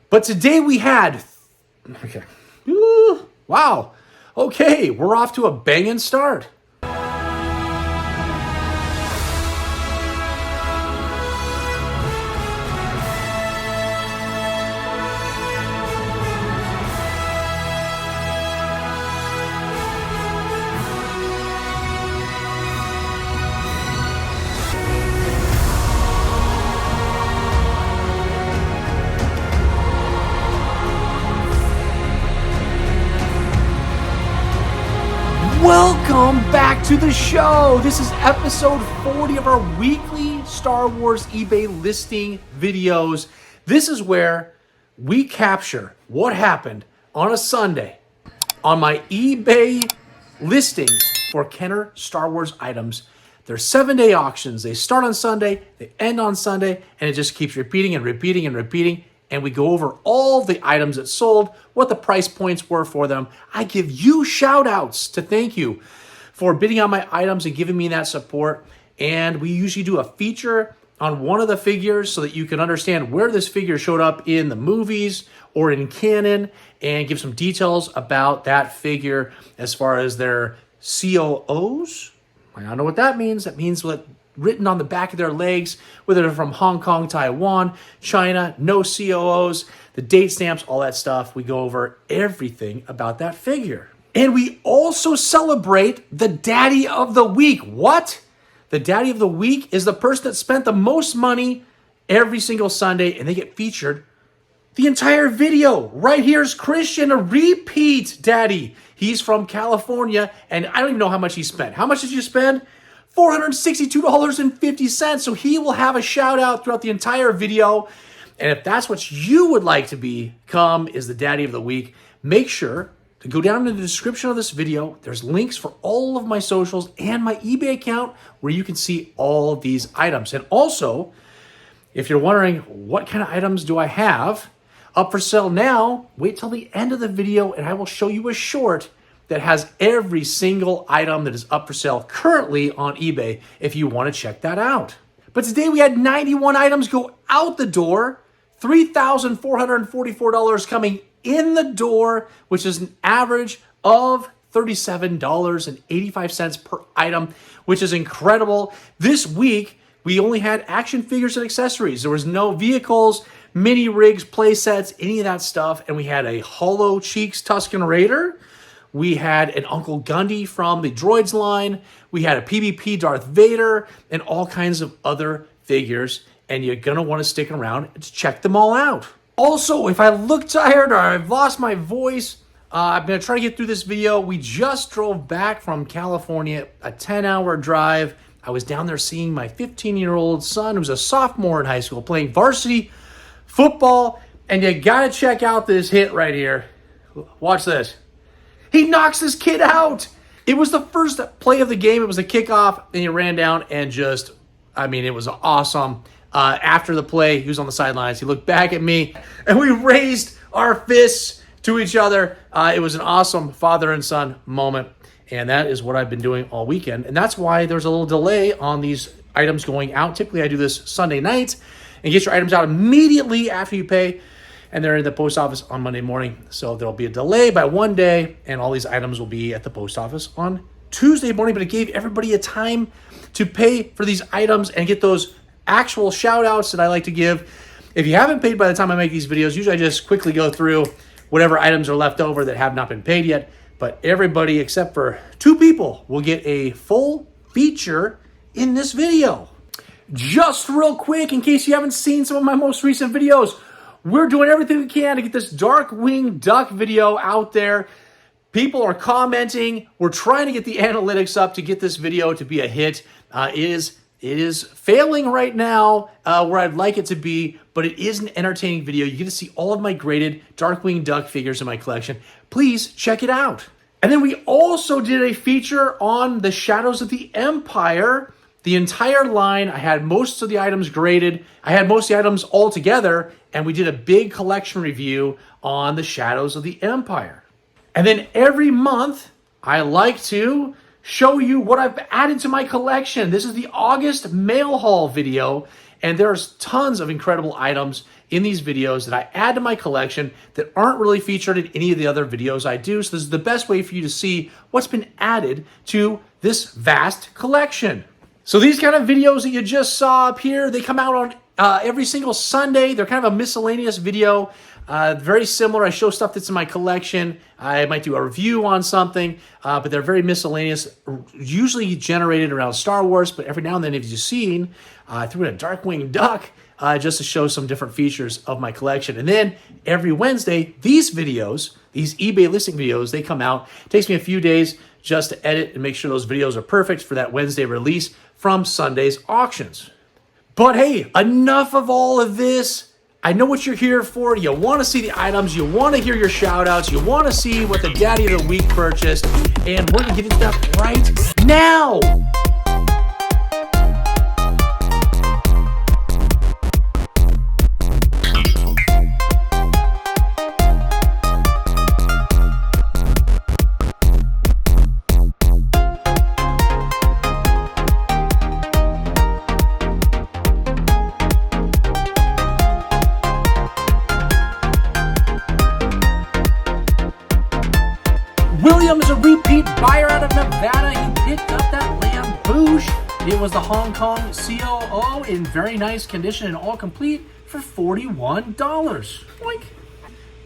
But today we had... Okay. Ooh, wow. Okay, we're off to a banging start. Welcome back to the show. This is episode 40 of our weekly Star Wars eBay listing videos. This is where we capture what happened on a Sunday on my eBay listings for Kenner Star Wars items. They're 7-day auctions. They start on Sunday, they end on Sunday, and it just keeps repeating and repeating and repeating. And we go over all the items that sold, what the price points were for them. I give you shout outs to thank you for bidding on my items and giving me that support. And we usually do a feature on one of the figures so that you can understand where this figure showed up in the movies or in canon and give some details about that figure as far as their COOs. I don't know what that means. That means what written on the back of their legs, whether they're from Hong Kong, Taiwan, China, no COOs, the date stamps, all that stuff. We go over everything about that figure. And we also celebrate the Daddy of the Week. What? The Daddy of the Week is the person that spent the most money every single Sunday, and they get featured the entire video. Right here's Christian, a repeat daddy. He's from California, and I don't even know how much he spent. How much did you spend? $462.50. So he will have a shout out throughout the entire video. And if that's what you would like to become is the Daddy of the Week, make sure to go down in the description of this video. There's links for all of my socials and my eBay account where you can see all of these items. And also, if you're wondering what kind of items do I have up for sale now, wait till the end of the video and I will show you a short that has every single item that is up for sale currently on eBay if you want to check that out. But today we had 91 items go out the door, $3,444 coming in the door, which is an average of $37.85 per item, which is incredible. This week, we only had action figures and accessories. There was no vehicles, mini rigs, play sets, any of that stuff. And we had a Hollow Cheeks Tusken Raider. We had an Uncle Gundy from the Droids line. We had a PvP Darth Vader and all kinds of other figures. And you're going to want to stick around to check them all out. Also, if I look tired or I've lost my voice, I'm going to try to get through this video. We just drove back from California, a 10-hour drive. I was down there seeing my 15-year-old son, who's a sophomore in high school, playing varsity football. And you got to check out this hit right here. Watch this. He knocks this kid out. It was the first play of the game. It was a kickoff, and he ran down and just, it was awesome. After the play, he was on the sidelines. He looked back at me, and we raised our fists to each other. It was an awesome father and son moment, and that is what I've been doing all weekend. And that's why there's a little delay on these items going out. Typically, I do this Sunday night and get your items out immediately after you pay. And they're in the post office on Monday morning. So there'll be a delay by one day, and all these items will be at the post office on Tuesday morning. But it gave everybody a time to pay for these items and get those actual shout outs that I like to give. If you haven't paid by the time I make these videos, usually I just quickly go through whatever items are left over that have not been paid yet. But everybody except for 2 people will get a full feature in this video. Just real quick, in case you haven't seen some of my most recent videos, we're doing everything we can to get this Darkwing duck video out there. People are commenting. We're trying to get the analytics up to get this video to be a hit. It is failing right now where I'd like it to be, but it is an entertaining video. You get to see all of my graded Darkwing duck figures in my collection. Please check it out. And then we also did a feature on the Shadows of the Empire. The entire line, I had most of the items graded. I had most of the items all together, and we did a big collection review on the Shadows of the Empire. And then every month, I like to show you what I've added to my collection. This is the August mail haul video, And there's tons of incredible items in these videos that I add to my collection that aren't really featured in any of the other videos I do. So this is the best way for you to see what's been added to this vast collection. So these kind of videos that you just saw up here, they come out on every single Sunday. They're kind of a miscellaneous video. Very similar. I show stuff that's in my collection. I might do a review on something, but they're very miscellaneous, usually generated around Star Wars, but every now and then, if you've seen, I threw in a Darkwing duck just to show some different features of my collection. And then every Wednesday, these videos, these eBay listing videos, they come out. It takes me a few days just to edit and make sure those videos are perfect for that Wednesday release from Sunday's auctions. But hey, enough of all of this. I know what you're here for. You want to see the items. You want to hear your shout outs. You want to see what the Daddy of the Week purchased. And we're going to get into that right now. William is a repeat buyer out of Nevada. He picked up that Lambouche. It was the Hong Kong COO in very nice condition and all complete for $41. Boink.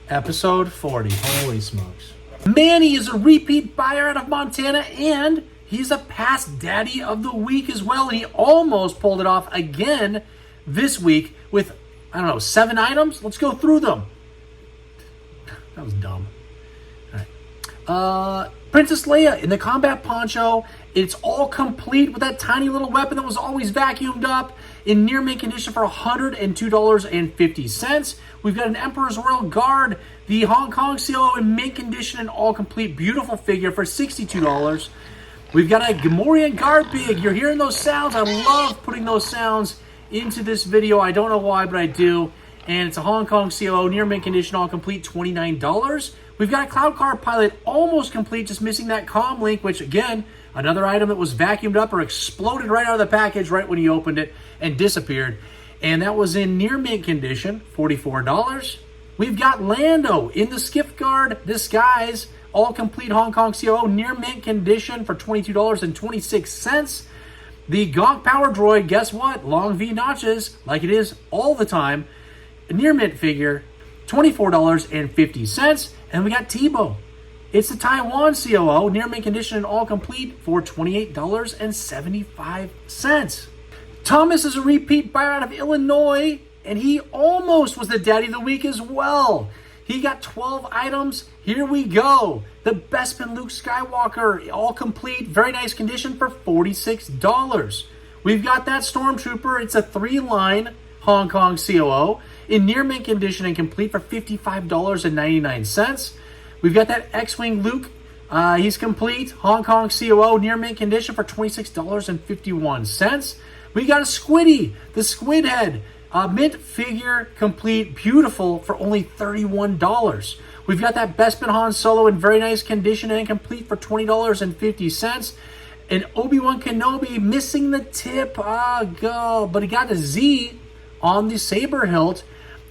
Episode 40. Holy smokes. Manny is a repeat buyer out of Montana, and he's a past Daddy of the Week as well. And he almost pulled it off again this week with, 7 items. Let's go through them. That was dumb. Princess Leia in the combat poncho. It's all complete with that tiny little weapon that was always vacuumed up in near mint condition for $102.50. We've got an Emperor's Royal Guard, the Hong Kong CLO in mint condition and all complete, beautiful figure for $62. We've got a Gamorrean Guard Big. You're hearing those sounds. I love putting those sounds into this video. I don't know why, but I do. And it's a Hong Kong CLO, near mint condition, all complete, $29. We've got a Cloud Car Pilot, almost complete, just missing that comm link, which, again, another item that was vacuumed up or exploded right out of the package right when you opened it and disappeared. And that was in near mint condition, $44. We've got Lando in the Skiff Guard Disguise, all complete Hong Kong CLO, near mint condition for $22.26. The Gonk Power Droid, guess what? Long V notches, like it is all the time. A near mint figure, $24.50. And we got Tebow. It's the Taiwan COO, near mint condition and all complete for $28.75. Thomas is a repeat buyer out of Illinois, and he almost was the Daddy of the Week as well. He got 12 items. Here we go. The Bespin Luke Skywalker, all complete, very nice condition for $46. We've got that Stormtrooper. It's a 3-line Hong Kong COO in near mint condition and complete for $55.99. We've got that X-Wing Luke. He's complete, Hong Kong COO, near mint condition for $26.51. We got a Squiddy, the Squid Head, mint figure, complete, beautiful, for only $31. We've got that Bespin Han Solo in very nice condition and complete for $20.50. And Obi-Wan Kenobi missing the tip, but he got a Z on the saber hilt,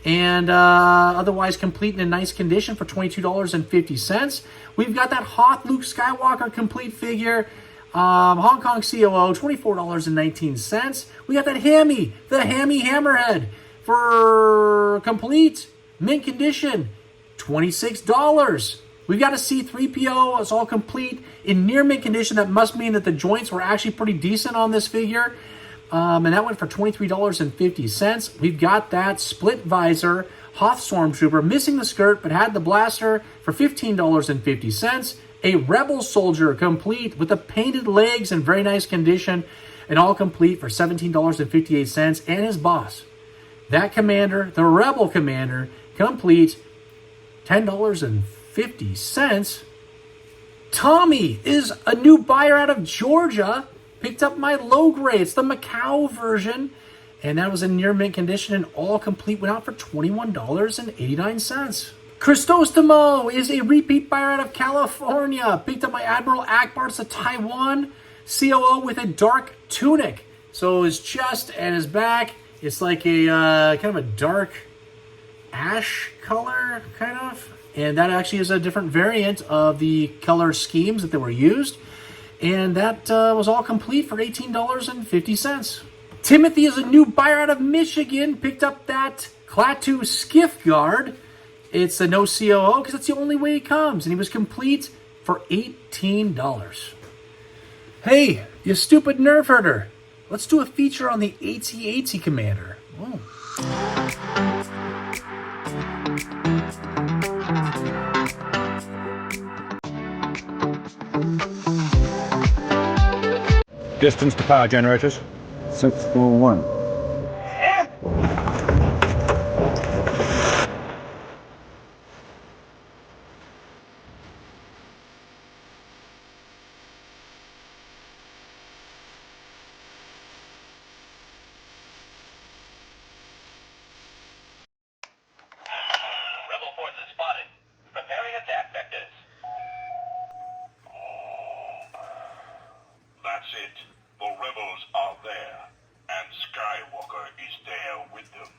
and otherwise complete in a nice condition for $22.50. We've got that Hoth Luke Skywalker complete figure, Hong Kong COO, $24.19. We got that Hammy, the Hammy Hammerhead, for complete mint condition, $26. We've got a C-3PO, it's all complete in near mint condition. That must mean that the joints were actually pretty decent on this figure. And that went for $23.50. We've got that split visor Hoth Stormtrooper, missing the skirt but had the blaster, for $15.50. A Rebel Soldier complete with the painted legs in very nice condition and all complete for $17.58. And his boss, that Commander, the Rebel Commander, complete, $10.50. Tommy is a new buyer out of Georgia. Picked up my low grade. It's the Macau version. And that was in near mint condition and all complete. Went out for $21.89. Christostamo is a repeat buyer out of California. Picked up my Admiral Akbar. It's a Taiwan COO with a dark tunic. So his chest and his back It's like a kind of a dark ash color, kind of. And that actually is a different variant of the color schemes that were used. And that was all complete for $18.50. Timothy is a new buyer out of Michigan. Picked up that Klaatu Skiff Guard. It's a no COO because that's the only way it comes. And he was complete for $18. Hey, you stupid nerf herder. Let's do a feature on the AT-AT Commander. Oh. Distance to power generators? 641. Rebel forces spotted. Preparing attack vectors. That's it. The rebels are there, and Skywalker is there with them.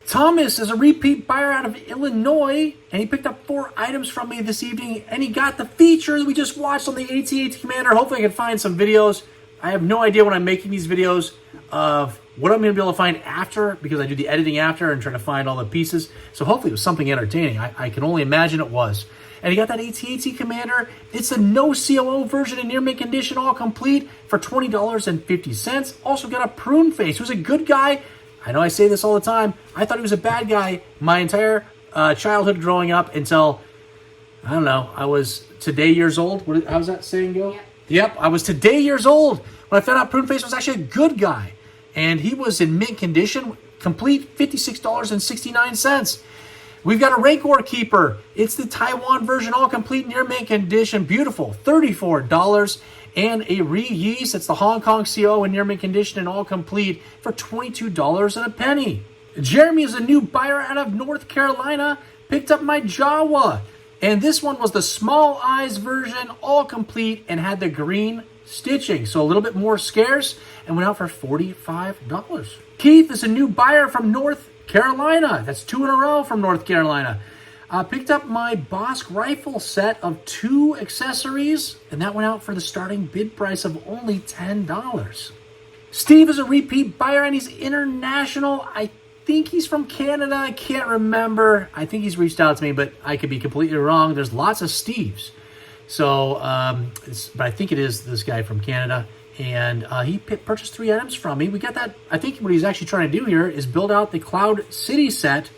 Thomas is a repeat buyer out of Illinois, and he picked up 4 items from me this evening, and he got the feature that we just watched on the AT-AT Commander. Hopefully I can find some videos. I have no idea when I'm making these videos of what I'm going to be able to find after, because I do the editing after and try to find all the pieces. So hopefully it was something entertaining. I can only imagine it was. And he got that AT-AT Commander. It's a no COO version in near mint condition, all complete for $20.50. Also got a prune face, who's a good guy. I know I say this all the time. I thought he was a bad guy my entire childhood growing up until, I don't know, I was today years old. How's that saying go? Yep, I was today years old when I found out Prune Face was actually a good guy. And he was in mint condition, complete, $56.69. We've got a Rancor Keeper. It's the Taiwan version, all complete, near mint condition. Beautiful, $34. And a Reese, it's the Hong Kong CO in near mint condition and all complete for $22 and a penny. Jeremy is a new buyer out of North Carolina. Picked up my Jawa. And this one was the small eyes version, all complete, and had the green stitching. So a little bit more scarce, and went out for $45. Keith is a new buyer from North Carolina. That's 2 in a row from North Carolina. Picked up my Bosk rifle set of 2 accessories, and that went out for the starting bid price of only $10. Steve is a repeat buyer, and he's international. I think he's from Canada. I can't remember. I think he's reached out to me, but I could be completely wrong. There's lots of Steves. So, but I think it is this guy from Canada. And he purchased 3 items from me. We got that. I think what he's actually trying to do here is build out the Cloud City set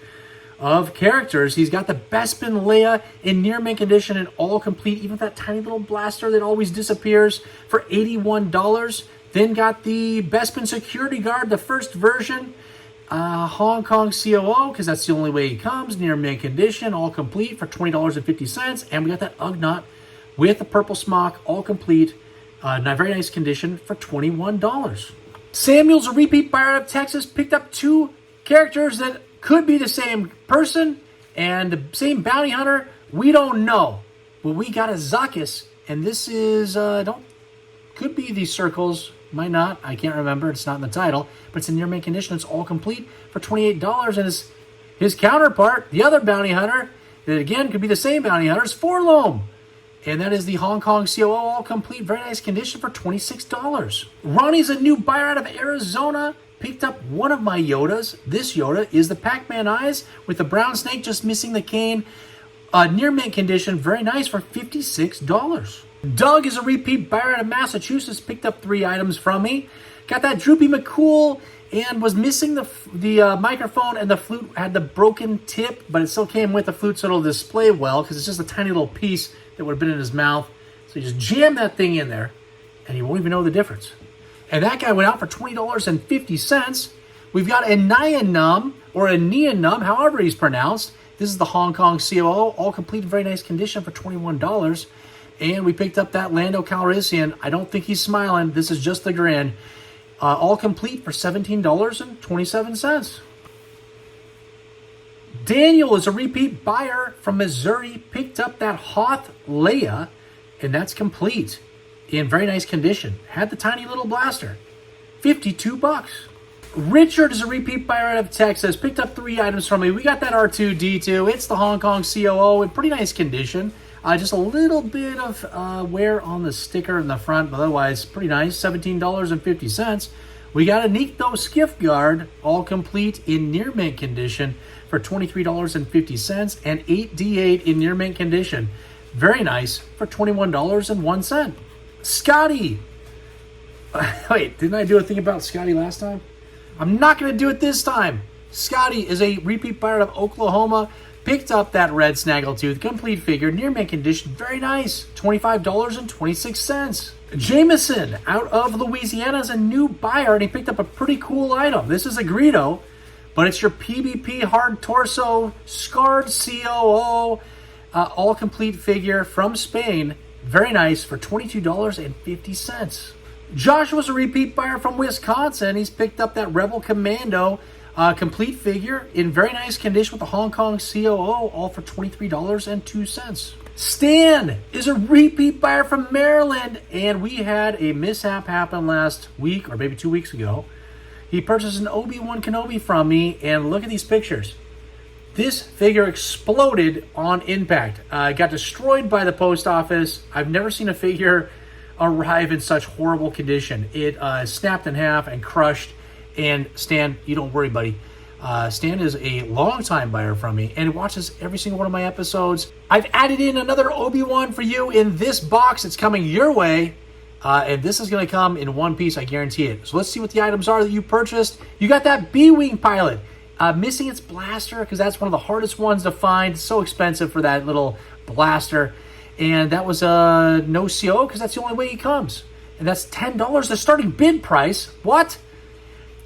of characters. He's got the Bespin Leia in near mint condition and all complete, even that tiny little blaster that always disappears, for $81. Then got the Bespin Security Guard, the first version, Hong Kong COO, because that's the only way he comes, near mint condition, all complete for $20.50. And we got that Ugnaught with the purple smock, all complete, very nice condition for $21. Samuel's a repeat buyer out of Texas, picked up 2 characters that could be the same person and the same bounty hunter. We don't know. But we got a Zuckuss, and this is, could be these circles, might not. I can't remember. It's not in the title, but it's in near mint condition. It's all complete for $28. And his counterpart, the other bounty hunter, that again could be the same bounty hunter, is Forlome. And that is the Hong Kong COO, all complete, very nice condition for $26. Ronnie's a new buyer out of Arizona. Picked up one of my Yodas. This Yoda is the Pac-Man eyes with the brown snake just missing the cane. Near mint condition, very nice for $56. Doug is a repeat buyer out of Massachusetts. Picked up 3 items from me. Got that Droopy McCool and was missing the microphone, and the flute had the broken tip, but it still came with the flute so it'll display well because it's just a tiny little piece that would have been in his mouth. So you just jam that thing in there and you won't even know the difference. And that guy went out for $20.50. We've got a Nyanum, or a Neonum, however he's pronounced. This is the Hong Kong COO, all complete in very nice condition for $21. And we picked up that Lando Calrissian. I don't think he's smiling. This is just the grin. All complete for $17.27. Daniel is a repeat buyer from Missouri. Picked up that Hoth Leia, and that's complete in very nice condition. Had the tiny little blaster. $52. Richard is a repeat buyer out of Texas. Picked up 3 items from me. We got that R2-D2. It's the Hong Kong COO in pretty nice condition. Just a little bit of wear on the sticker in the front, but otherwise pretty nice. $17.50. We got a Nikto Skiff Guard, all complete in near mint condition for $23.50, and 8D8 in near mint condition. Very nice for $21.01. Scotty. Wait, didn't I do a thing about Scotty last time? I'm not going to do it this time. Scotty is a repeat buyer out of Oklahoma. Picked up that red snaggletooth complete figure, near mint condition. Very nice. $25.26. Jameson out of Louisiana is a new buyer, and he picked up a pretty cool item. This is a Greedo, but it's your PvP hard torso scarred COO all complete figure from Spain. Very nice for $22.50. Joshua's a repeat buyer from Wisconsin. He's picked up that Rebel Commando complete figure in very nice condition with the Hong Kong COO, all for $23.02. Stan is a repeat buyer from Maryland, and we had a mishap happen last week, or maybe 2 weeks ago. He purchased an Obi-Wan Kenobi from me, and look at these pictures. This figure exploded on impact. Got destroyed by the post office. I've never seen a figure arrive in such horrible condition. It snapped in half and crushed. And Stan, you don't worry, buddy. Stan is a long-time buyer from me and watches every single one of my episodes. I've added in another Obi-Wan for you in this box. It's coming your way. And this is going to come in one piece, I guarantee it. So let's see what the items are that you purchased. You got that B-Wing pilot. Missing its blaster, because that's one of the hardest ones to find. So expensive for that little blaster. And that was no CO, because that's the only way he comes. And that's $10, the starting bid price. What?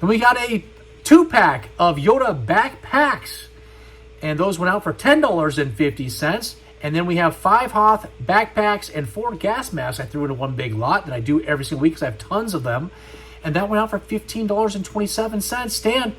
And we got a 2-pack of Yoda backpacks. And those went out for $10.50. And then we have 5 Hoth backpacks and 4 gas masks I threw into one big lot that I do every single week because I have tons of them. And that went out for $15.27. Stan,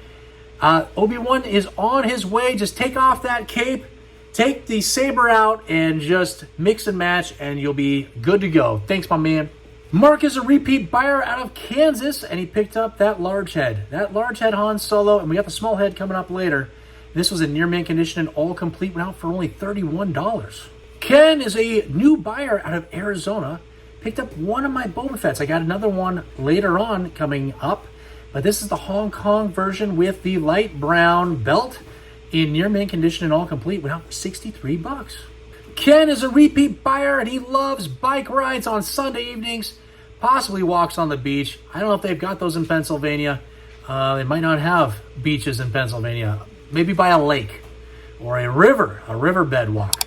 Obi-Wan is on his way. Just take off that cape, take the saber out, and just mix and match, and you'll be good to go. Thanks, my man. Mark is a repeat buyer out of Kansas, and he picked up that large head. That large head Han Solo, and we got the small head coming up later. This was in near mint condition and all complete, went out for only $31. Ken is a new buyer out of Arizona. Picked up one of my Boba Fetts. I got another one later on coming up, but this is the Hong Kong version with the light brown belt in near mint condition and all complete, went out for $63. Ken is a repeat buyer, and he loves bike rides on Sunday evenings, possibly walks on the beach. I don't know if they've got those in Pennsylvania. They might not have beaches in Pennsylvania. Maybe by a lake or a riverbed walk.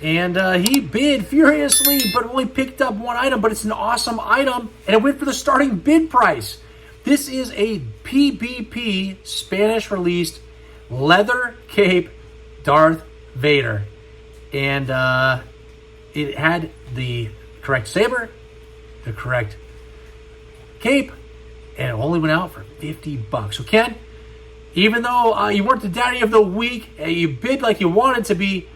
And he bid furiously, but only picked up one item, but it's an awesome item, and it went for the starting bid price. This is a PBP Spanish-released leather cape Darth Vader. And it had the correct saber, the correct cape, and it only went out for $50. So Ken, even though you weren't the daddy of the week, you bid like you wanted to be,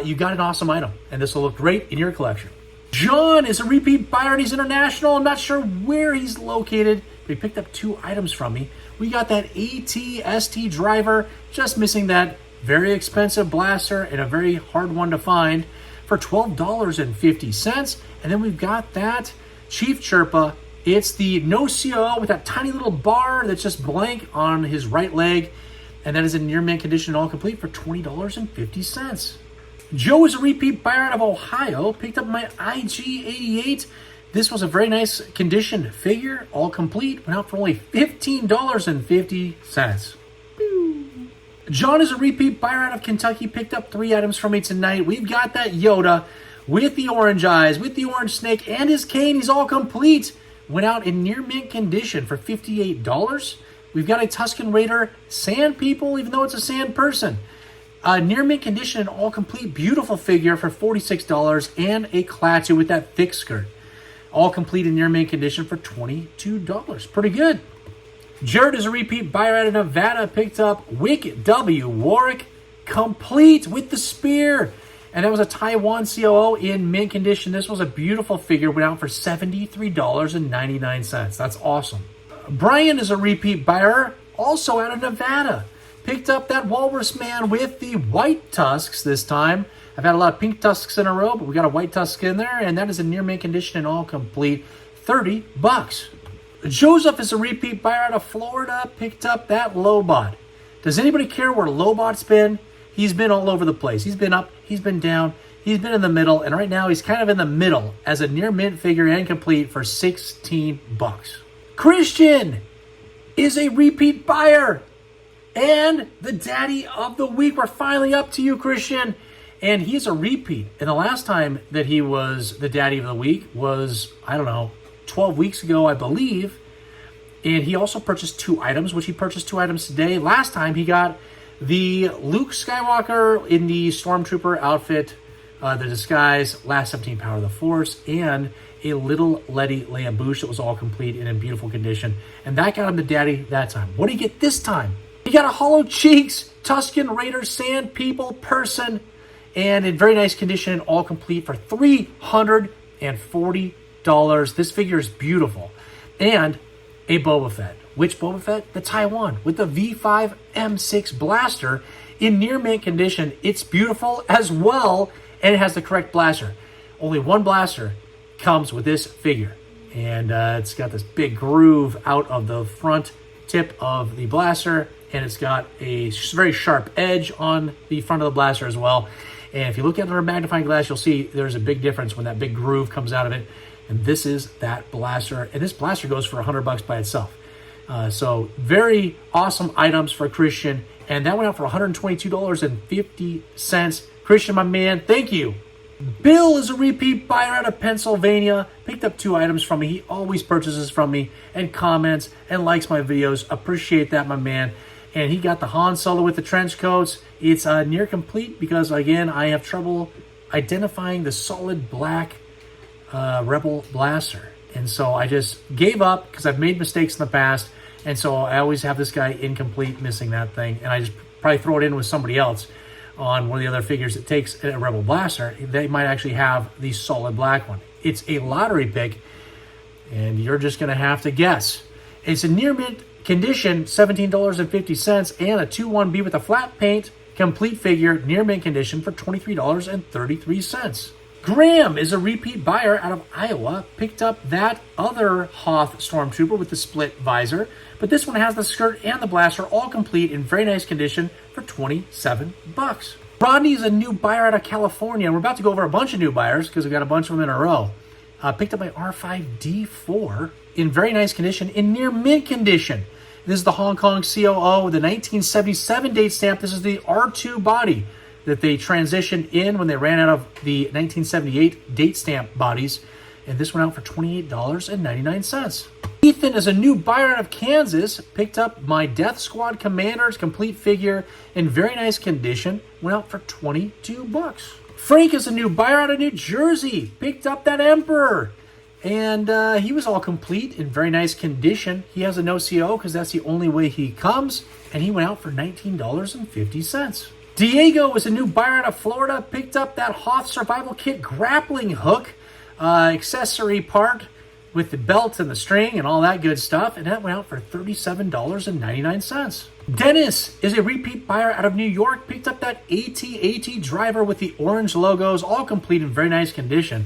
you got an awesome item, and this will look great in your collection. John is a repeat buyer, and he's international. I'm not sure where he's located, but he picked up 2 items from me. We got that AT-ST driver, just missing that very expensive blaster and a very hard one to find for $12.50. And then we've got that Chief Chirpa. It's the no CO with that tiny little bar that's just blank on his right leg. And that is in near mint condition, all complete for $20.50. Joe is a repeat buyer out of Ohio. Picked up my IG-88. This was a very nice condition figure, all complete. Went out for only $15.50. John is a repeat buyer out of Kentucky. Picked up 3 items from me tonight. We've got that Yoda with the orange eyes, with the orange snake, and his cane. He's all complete. Went out in near mint condition for $58. We've got a Tusken Raider sand people, even though it's a sand person. Near mint condition and all complete, beautiful figure for $46, and a Klaatu with that thick skirt. All complete in near mint condition for $22. Pretty good. Jared is a repeat buyer out of Nevada. Picked up Wick W. Warwick, complete with the spear. And that was a Taiwan COO in mint condition. This was a beautiful figure. Went out for $73.99. That's awesome. Brian is a repeat buyer. also out of Nevada. Picked up that Walrus Man with the white tusks this time. I've had a lot of pink tusks in a row, but we got a white tusk in there, and that is in near mint condition and all complete. $30. Joseph is a repeat buyer out of Florida. Picked up that Lobot. Does anybody care where Lobot's been? He's been all over the place. He's been up, he's been down, he's been in the middle, and right now he's kind of in the middle as a near mint figure and complete for $16. Christian is a repeat buyer and the daddy of the week. We're finally up to you, Christian. And he's a repeat. And the last time that he was the daddy of the week was, 12 weeks ago, I believe. And he also purchased 2 items, which he purchased 2 items today. Last time he got the Luke Skywalker in the Stormtrooper outfit, the disguise, last 17 Power of the Force, and a little Letty Lambush that was all complete and in beautiful condition. And that got him the daddy that time. What did he get this time? He got a Hollow Cheeks Tusken Raider Sand People person, and in very nice condition and all complete for $340. This figure is beautiful. And a Boba Fett. Which Boba Fett? The Taiwan with the V5 M6 blaster in near mint condition. It's beautiful as well, and it has the correct blaster. Only one blaster comes with this figure, and it's got this big groove out of the front tip of the blaster, and it's got a very sharp edge on the front of the blaster as well. And if you look at it under a magnifying glass, you'll see there's a big difference when that big groove comes out of it. And this is that blaster. And this blaster goes for $100 by itself. So very awesome items for Christian. And that went out for $122.50. Christian, my man, thank you. Bill is a repeat buyer out of Pennsylvania. Picked up 2 items from me. He always purchases from me and comments and likes my videos. Appreciate that, my man. And he got the Han Solo with the trench coats. It's near complete because, again, I have trouble identifying the solid black Rebel blaster. And so I just gave up because I've made mistakes in the past. And so I always have this guy incomplete, missing that thing. And I just probably throw it in with somebody else on one of the other figures that takes a Rebel blaster. They might actually have the solid black one. It's a lottery pick, and you're just going to have to guess. It's a near mint condition, $17.50, and a 2-1B with a flat paint complete figure, near mint condition for $23.33. Graham is a repeat buyer out of Iowa. Picked up that other Hoth Stormtrooper with the split visor, but this one has the skirt and the blaster all complete in very nice condition for $27. Rodney is a new buyer out of California. We're about to go over a bunch of new buyers because we've got a bunch of them in a row. Picked up my R5D4 in very nice condition, in near mint condition. This is the Hong Kong COO, the 1977 date stamp. This is the R2 body that they transitioned in when they ran out of the 1978 date stamp bodies. And this went out for $28.99. Ethan is a new buyer out of Kansas. Picked up my Death Squad Commander's complete figure in very nice condition. Went out for $22. Frank is a new buyer out of New Jersey. Picked up that Emperor. And he was all complete in very nice condition. He has a no CO because that's the only way he comes. And he went out for $19.50. Diego is a new buyer out of Florida. Picked up that Hoth Survival Kit grappling hook accessory part with the belt and the string and all that good stuff. And that went out for $37.99. Dennis is a repeat buyer out of New York. Picked up that AT-AT driver with the orange logos, all complete in very nice condition.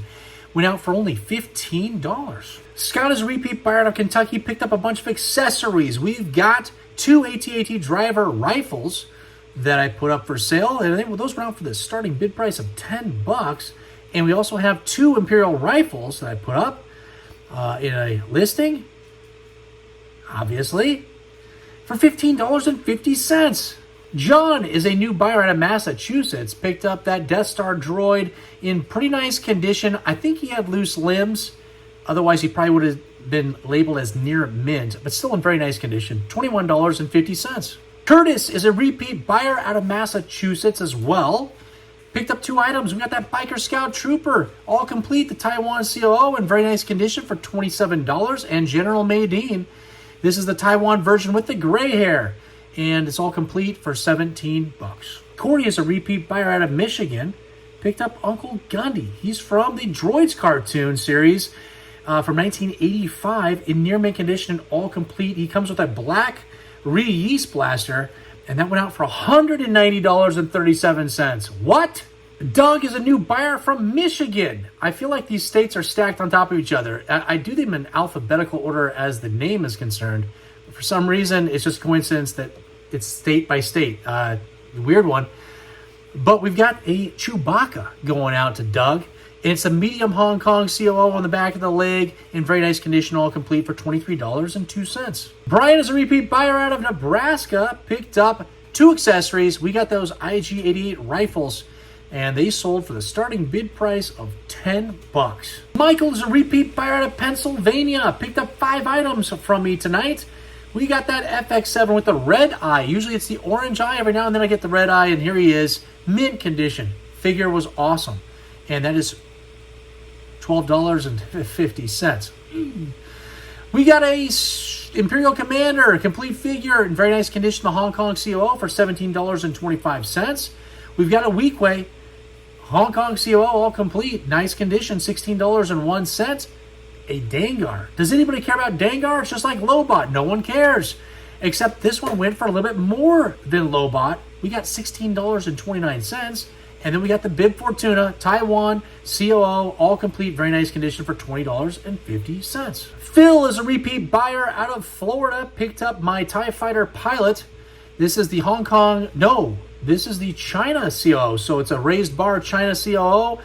Went out for only $15. Scott is a repeat buyer out of Kentucky. Picked up a bunch of accessories. We've got 2 AT-AT driver rifles that I put up for sale, and I think those went out for the starting bid price of $10. And we also have 2 Imperial rifles that I put up in a listing, obviously, for $15.50. John is a new buyer out of Massachusetts. Picked up that Death Star droid in pretty nice condition. I think he had loose limbs. Otherwise, he probably would have been labeled as near mint, but still in very nice condition. $21.50. Curtis is a repeat buyer out of Massachusetts as well. Picked up 2 items. We got that Biker Scout Trooper, all complete, the Taiwan COO in very nice condition for $27. And General Madine. This is the Taiwan version with the gray hair. And it's all complete for $17. Corey is a repeat buyer out of Michigan. Picked up Uncle Gundy. He's from the Droids cartoon series from 1985 in near mint condition and all complete. He comes with a black Yeast Blaster, and that went out for $190.37. What? Doug is a new buyer from Michigan. I feel like these states are stacked on top of each other. I do them in alphabetical order as the name is concerned. But for some reason, it's just coincidence that it's state by state. Weird one. But we've got a Chewbacca going out to Doug. It's a medium Hong Kong COO on the back of the leg in very nice condition, all complete for $23.02. Brian is a repeat buyer out of Nebraska, picked up 2 accessories. We got those IG-88 rifles, and they sold for the starting bid price of $10. Michael is a repeat buyer out of Pennsylvania, picked up 5 items from me tonight. We got that FX7 with the red eye. Usually it's the orange eye. Every now and then I get the red eye, and here he is, mint condition. Figure was awesome, and that is $12.50. We got a Imperial Commander, complete figure in very nice condition, the Hong Kong COO for $17.25. We've got a Weequay Hong Kong COO, all complete, nice condition, $16.01. A Dengar. Does anybody care about Dengar? It's just like Lobot. No one cares. Except this one went for a little bit more than Lobot. We got $16.29. And then we got the Bib Fortuna, Taiwan, COO, all complete, very nice condition for $20.50. Phil is a repeat buyer out of Florida, picked up my TIE Fighter Pilot. This is the this is the China COO. So it's a raised bar China COO.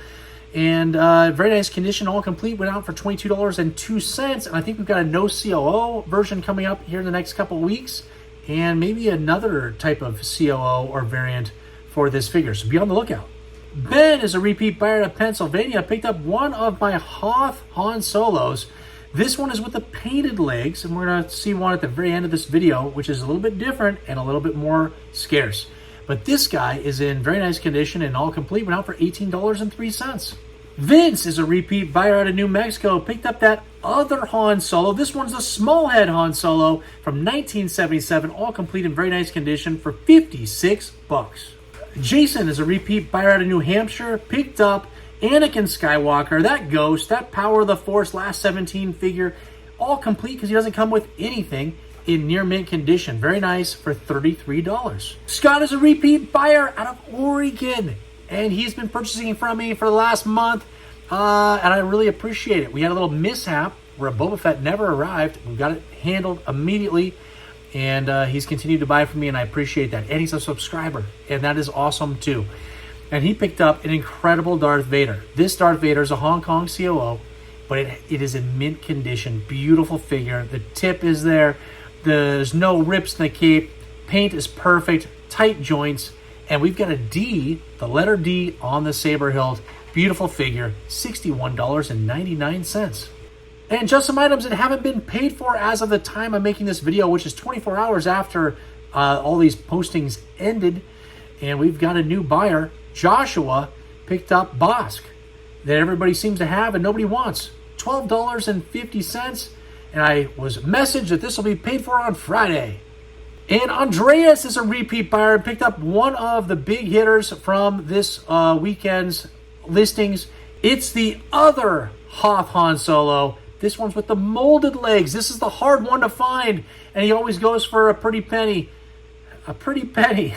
And very nice condition, all complete, went out for $22.02. And I think we've got a no COO version coming up here in the next couple weeks. And maybe another type of COO or variant for this figure, so be on the lookout. Ben is a repeat buyer of Pennsylvania, picked up one of my Hoth Han Solos. This one is with the painted legs, and we're going to see one at the very end of this video, which is a little bit different and a little bit more scarce. But this guy is in very nice condition and all complete, went out for $18.03. Vince is a repeat buyer out of New Mexico, picked up that other Han Solo. This one's a small head Han Solo from 1977, all complete in very nice condition for $56. Jason is a repeat buyer out of New Hampshire, picked up Anakin Skywalker, that Ghost, that Power of the Force Last 17 figure, all complete because he doesn't come with anything, in near mint condition. Very nice for $33. Scott is a repeat buyer out of Oregon, and he's been purchasing from me for the last month, and I really appreciate it. We had a little mishap where a Boba Fett never arrived. We got it handled immediately. And he's continued to buy from me, and I appreciate that. And he's a subscriber, and that is awesome too. And he picked up an incredible Darth Vader. This Darth Vader is a Hong Kong COO, but it is in mint condition. Beautiful figure. The tip is there. There's no rips in the cape. Paint is perfect. Tight joints. And we've got a D, the letter D on the saber hilt. Beautiful figure. $61.99. And just some items that haven't been paid for as of the time I'm making this video, which is 24 hours after all these postings ended. And we've got a new buyer, Joshua, picked up Bosk, that everybody seems to have and nobody wants. $12.50. And I was messaged that this will be paid for on Friday. And Andreas is a repeat buyer and picked up one of the big hitters from this weekend's listings. It's the other Hoth Han Solo. This one's with the molded legs. This is the hard one to find. And he always goes for a pretty penny. A pretty penny.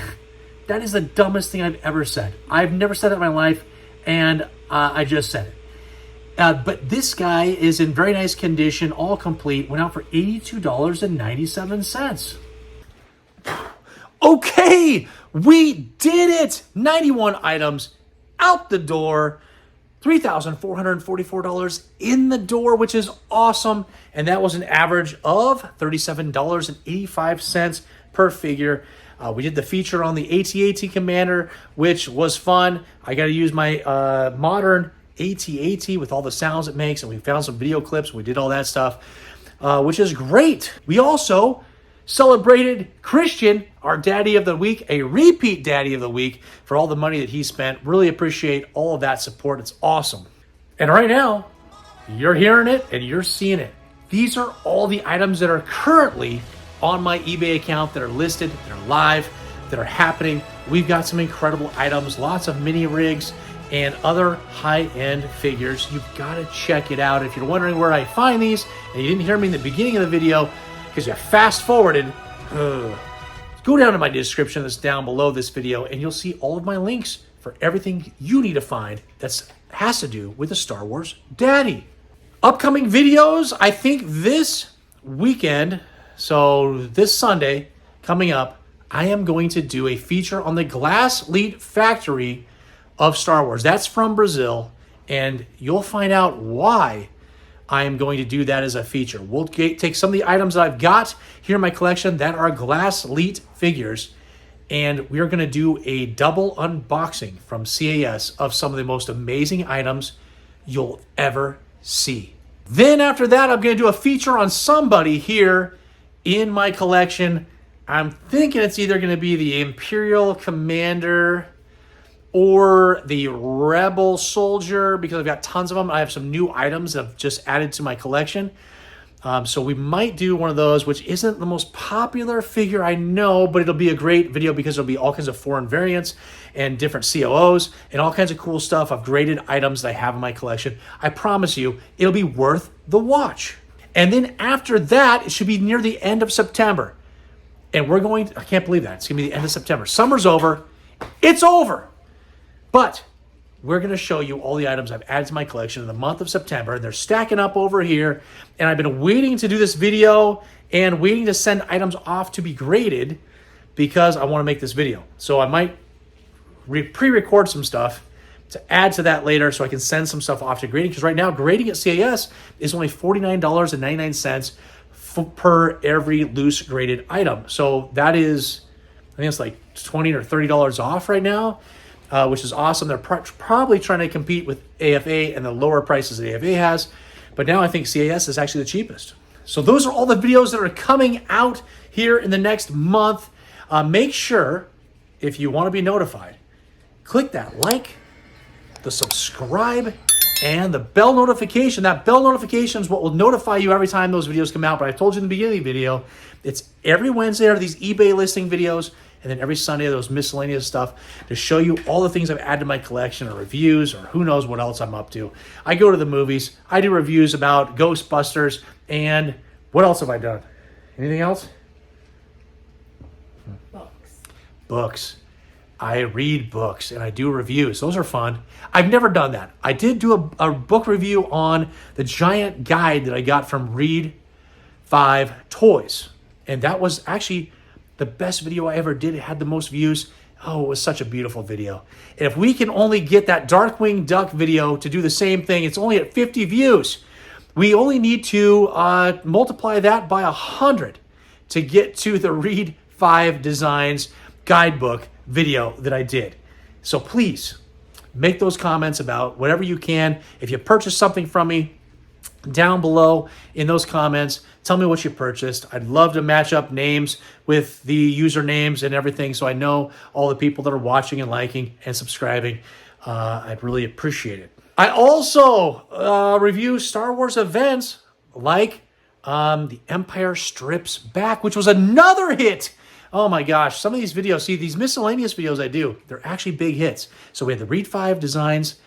That is the dumbest thing I've ever said. I've never said it in my life. And I just said it. But this guy is in very nice condition, all complete. Went out for $82.97. Okay, we did it. 91 items out the door. $3,444 in the door, which is awesome. And that was an average of $37.85 per figure. We did the feature on the AT-AT Commander, which was fun. I got to use my modern AT-AT with all the sounds it makes, and we found some video clips. We did all that stuff, which is great. We also celebrated Christian, our Daddy of the Week, a repeat Daddy of the Week, for all the money that he spent. Really appreciate all of that support. It's awesome. And right now, you're hearing it and you're seeing it. These are all the items that are currently on my eBay account that are listed, that are live, that are happening. We've got some incredible items, lots of mini rigs, and other high-end figures. You've got to check it out. If you're wondering where I find these, and you didn't hear me in the beginning of the video, because you fast-forwarded Go down to my description that's down below this video and you'll see all of my links for everything you need to find that has to do with the Star Wars Daddy. Upcoming videos, I think this weekend, so this Sunday coming up, I am going to do a feature on the glass lead factory of Star Wars. That's from Brazil, and you'll find out why I am going to do that as a feature. We'll take some of the items that I've got here in my collection that are glass lead figures, and we are going to do a double unboxing from CAS of some of the most amazing items you'll ever see. Then after that, I'm going to do a feature on somebody here in my collection. I'm thinking it's either going to be the Imperial Commander or the Rebel Soldier, because I've got tons of them. I have some new items that I've just added to my collection. So we might do one of those, which isn't the most popular figure, I know, but it'll be a great video because there'll be all kinds of foreign variants and different COOs and all kinds of cool stuff of graded items that I have in my collection. I promise you, it'll be worth the watch. And then after that, it should be near the end of September. And we're going to, I can't believe that. It's going to be the end of September. Summer's over. It's over. But we're going to show you all the items I've added to my collection in the month of September. They're stacking up over here. And I've been waiting to do this video and waiting to send items off to be graded because I want to make this video. So I might pre-record some stuff to add to that later so I can send some stuff off to grading. Because right now, grading at CAS is only $49.99 per every loose graded item. So that is, I think it's like $20 or $30 off right now. Which is awesome. They're probably trying to compete with AFA and the lower prices that AFA has. But now I think CAS is actually the cheapest. So those are all the videos that are coming out here in the next month. Make sure, if you want to be notified, click that like, the subscribe, and the bell notification. That bell notification is what will notify you every time those videos come out. But I told you in the beginning of the video, it's every Wednesday are these eBay listing videos. And then every Sunday, those miscellaneous stuff to show you all the things I've added to my collection or reviews or who knows what else I'm up to. I go to the movies. I do reviews about Ghostbusters. And what else have I done? Anything else? Books. I read books and I do reviews. Those are fun. I've never done that. I did do a book review on the giant guide that I got from Read 5 Toys. And that was actually the best video I ever did. It had the most views. Oh, it was such a beautiful video. And if we can only get that Darkwing Duck video to do the same thing, it's only at 50 views. We only need to multiply that by 100 to get to the Read 5 Designs guidebook video that I did. So please make those comments about whatever you can. If you purchase something from me, down below in those comments, tell me what you purchased. I'd love to match up names with the usernames and everything so I know all the people that are watching and liking and subscribing. I'd really appreciate it. I also review Star Wars events like The Empire Strikes Back, which was another hit. Oh my gosh, some of these videos, see these miscellaneous videos I do, they're actually big hits. So we had the Read 5 Designs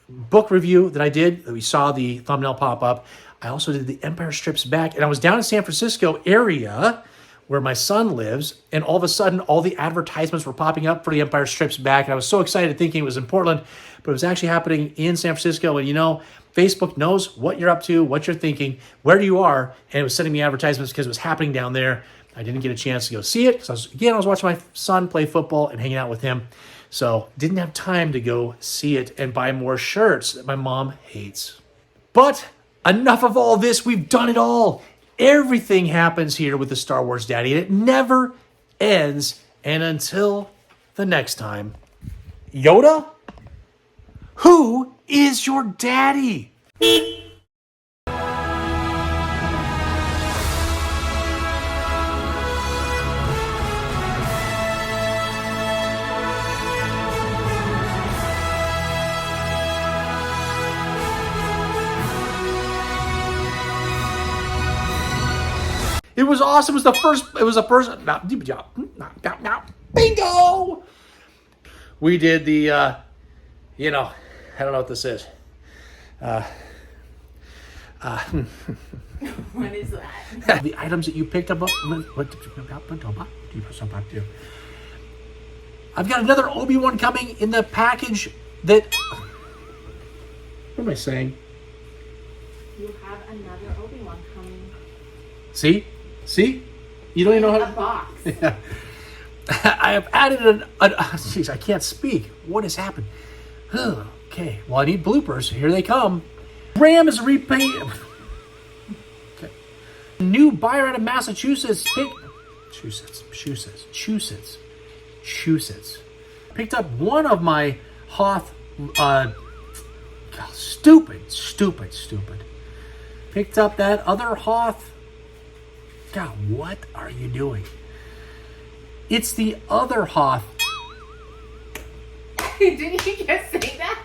book review that I did, that we saw the thumbnail pop up. I also did The Empire Strikes Back, and I was down in San Francisco area where my son lives, and all of a sudden, all the advertisements were popping up for The Empire Strikes Back, and I was so excited thinking it was in Portland, but it was actually happening in San Francisco, and you know, Facebook knows what you're up to, what you're thinking, where you are, and it was sending me advertisements because it was happening down there. I didn't get a chance to go see it, because I was watching my son play football and hanging out with him. So didn't have time to go see it and buy more shirts that my mom hates. But enough of all this. We've done it all. Everything happens here with the Star Wars Daddy, and it never ends. And until the next time, Yoda, who is your daddy? It was awesome. It was the first, bingo! We did the, I don't know what this is. What is that? The items that you picked up. What do you do? I've got another Obi-Wan coming in the package that... What am I saying? You have another Obi-Wan coming. See? You don't even know A how box. to... I have added jeez, I can't speak. What has happened? Okay, well, I need bloopers. Here they come. Ram is repaid. Okay. New buyer out of Massachusetts. Massachusetts. Picked up one of my Hoth. God, stupid. Picked up that other Hoth. God, what are you doing? It's the other Hoth. Didn't you just say that?